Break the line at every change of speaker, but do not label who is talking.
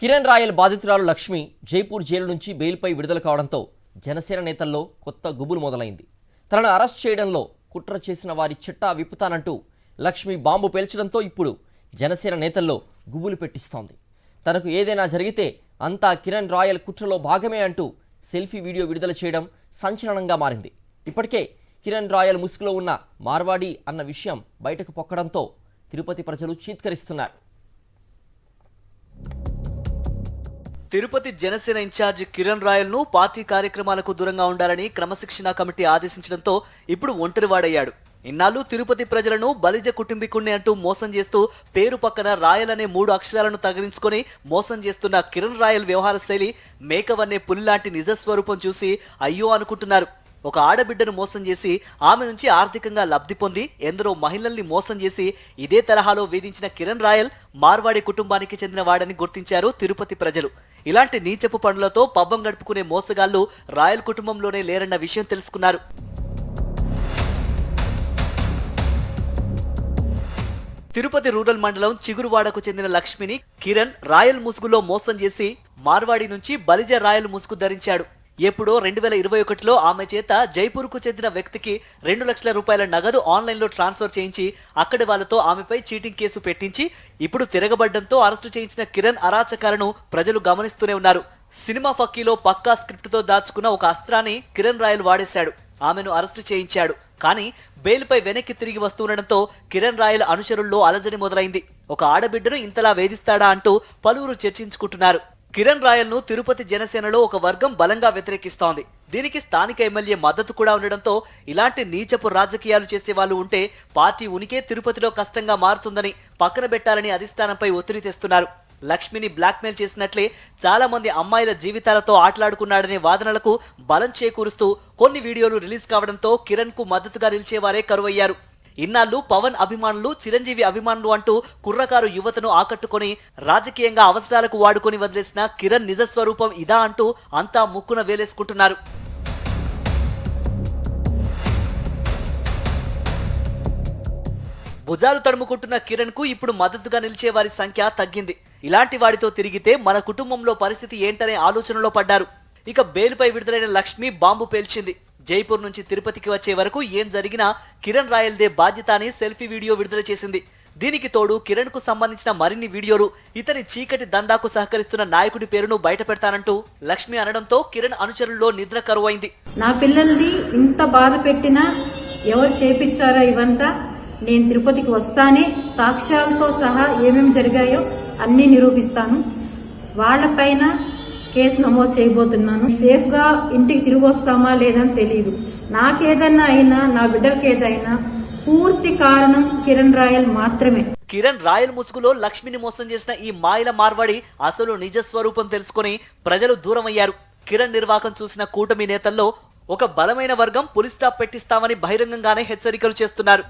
Kiran royal బాధితురాలు Lakshmi Jaipur jail నుంచి బెయిల్పై విడుదల కావడంతో జనసేన నేతల్లో కొత్త గుబులు మొదలైంది. తనను అరెస్ట్ చేయడంలో కుట్ర చేసిన వారి చిట్టా విప్పుతానంటూ లక్ష్మి బాంబు పేల్చడంతో ఇప్పుడు జనసేన నేతల్లో గుబులు పెట్టిస్తోంది. తనకు ఏదైనా జరిగితే అంతా కిరణ్ రాయల్ కుట్రలో భాగమే అంటూ సెల్ఫీ వీడియో విడుదల చేయడం సంచలనంగా మారింది. ఇప్పటికే కిరణ్ రాయల్ ముసుగులో ఉన్న మార్వాడి అన్న విషయం బయటకు పొక్కడంతో తిరుపతి ప్రజలు చీత్కరిస్తున్నారు.
తిరుపతి జనసేన ఇన్ఛార్జ్ కిరణ్ రాయల్ ను పార్టీ కార్యక్రమాలకు దూరంగా ఉండాలని క్రమశిక్షణ కమిటీ ఆదేశించడంతో ఇప్పుడు ఒంటరివాడయ్యాడు. ఇన్నాళ్ళు తిరుపతి ప్రజలను బలిజ కుటుంబీకుణ్ణి అంటూ మోసం చేస్తూ పేరు పక్కన రాయల్ అనే 3 అక్షరాలను తగిలించుకొని మోసం చేస్తున్న కిరణ్ రాయల్ వ్యవహార శైలి మేకవన్నే పులిలాంటి నిజస్వరూపం చూసి అయ్యో అనుకుంటున్నారు. ఒక ఆడబిడ్డను మోసం చేసి ఆమె నుంచి ఆర్థికంగా లబ్ధి పొంది ఎందరో మహిళల్ని మోసం చేసి ఇదే తరహాలో వేధించిన కిరణ్ రాయల్ మార్వాడి కుటుంబానికి చెందిన వాడని గుర్తించారు తిరుపతి ప్రజలు. ఇలాంటి నీచపు పనులతో పబ్బం గడుపుకునే మోసగాళ్లు రాయల్ కుటుంబంలోనే లేరన్న విషయం తెలుసుకున్నారు. తిరుపతి రూరల్ మండలం చిగురువాడకు చెందిన లక్ష్మిని కిరణ్ రాయల్ ముసుగులో మోసం చేసి మార్వాడి నుంచి బలిజ రాయల్ ముసుగు ధరించాడు. ఎప్పుడో 2021లో ఆమె చేత జైపూర్కు చెందిన వ్యక్తికి 2 లక్షల రూపాయల నగదు ఆన్లైన్లో ట్రాన్స్ఫర్ చేయించి అక్కడి వాళ్లతో ఆమెపై చీటింగ్ కేసు పెట్టించి ఇప్పుడు తిరగబడ్డంతో అరెస్టు చేయించిన కిరణ్ అరాచకాలను ప్రజలు గమనిస్తూనే ఉన్నారు. సినిమా ఫక్కీలో పక్కా స్క్రిప్ట్తో దాచుకున్న ఒక అస్త్రాన్ని కిరణ్ రాయల్ వాడేశాడు. ఆమెను అరెస్టు చేయించాడు. కానీ బెయిల్పై వెనక్కి తిరిగి వస్తుండటంతో కిరణ్ రాయల్ అనుచరుల్లో అలజడి మొదలైంది. ఒక ఆడబిడ్డను ఇంతలా వేధిస్తాడా అంటూ పలువురు చర్చించుకుంటున్నారు. కిరణ్ రాయల్ ను తిరుపతి జనసేనలో ఒక వర్గం బలంగా వ్యతిరేకిస్తోంది. దీనికి స్థానిక ఎమ్మెల్యే మద్దతు కూడా ఉండడంతో ఇలాంటి నీచపు రాజకీయాలు చేసే వాళ్ళు ఉంటే పార్టీ ఉనికే తిరుపతిలో కష్టంగా మారుతుందని పక్కన పెట్టాలని అధిష్టానంపై ఒత్తిడి తెస్తున్నారు. లక్ష్మిని బ్లాక్మెయిల్ చేసినట్లే చాలా మంది అమ్మాయిల జీవితాలతో ఆటలాడుకున్నాడనే వాదనలకు బలం చేకూరుస్తూ కొన్ని వీడియోలు రిలీజ్ కావడంతో కిరణ్ కు మద్దతుగా నిలిచేవారే కరువయ్యారు. ఇన్నాళ్ళు పవన్ అభిమానులు, చిరంజీవి అభిమానులు అంటూ కుర్రకారు యువతను ఆకట్టుకొని రాజకీయంగా అవసరాలకు వాడుకొని వదిలేసిన కిరణ్ నిజస్వరూపం ఇదా అంటూ అంతా ముక్కున వేలేసుకుంటున్నారు. భుజాలు తడుముకుంటున్న కిరణ్ కు ఇప్పుడు మద్దతుగా నిలిచే వారి సంఖ్య తగ్గింది. ఇలాంటి వాడితో తిరిగితే మన కుటుంబంలో పరిస్థితి ఏంటనే ఆలోచనలో పడ్డారు. ఇక బెయిల్పై విడుదలైన లక్ష్మి బాంబు పేల్చింది. జైపూర్ నుంచి తిరుపతికి వచ్చే వరకు ఏం జరిగినా కిరణ్ రాయల్దే బాధ్యత అని సెల్ఫీ వీడియో విడుదల చేసింది. దీనికి తోడు కిరణ్ కు సంబంధించిన మరిన్ని వీడియోలు, ఇతని చీకటి దందాకు సహకరిస్తున్న నాయకుడి పేరును బయట పెడతానంటూ లక్ష్మి అనడంతో కిరణ్ అనుచరుల్లో నిద్ర కరువైంది.
నా పిల్లల్ని ఇంత బాధ పెట్టినా ఎవరు చేపించారో ఇవంతా నేను తిరుపతికి వస్తానే సాక్ష్యాలతో సహా ఏమేమి జరిగాయో అన్ని నిరూపిస్తాను. వాళ్లపైన కేసు నమోదు చేయబోతున్నాను. సేఫ్ గా ఇంటికి తిరిగి వస్తామా లేదని తెలియదు. నాకేదన్నా అయినా, నా బిడ్డలకి ఏదైనా పూర్తి కారణం కిరణ్ రాయల్ మాత్రమే.
కిరణ్ రాయల్ ముసుగులో లక్ష్మిని మోసం చేసిన ఈ మాయల మార్వాడి అసలు నిజ స్వరూపం తెలుసుకుని ప్రజలు దూరమయ్యారు. కిరణ్ నిర్వాకం చూసిన కూటమి నేతల్లో ఒక బలమైన వర్గం పులి స్టాప్ పెట్టిస్తామని బహిరంగంగానే హెచ్చరికలు చేస్తున్నారు.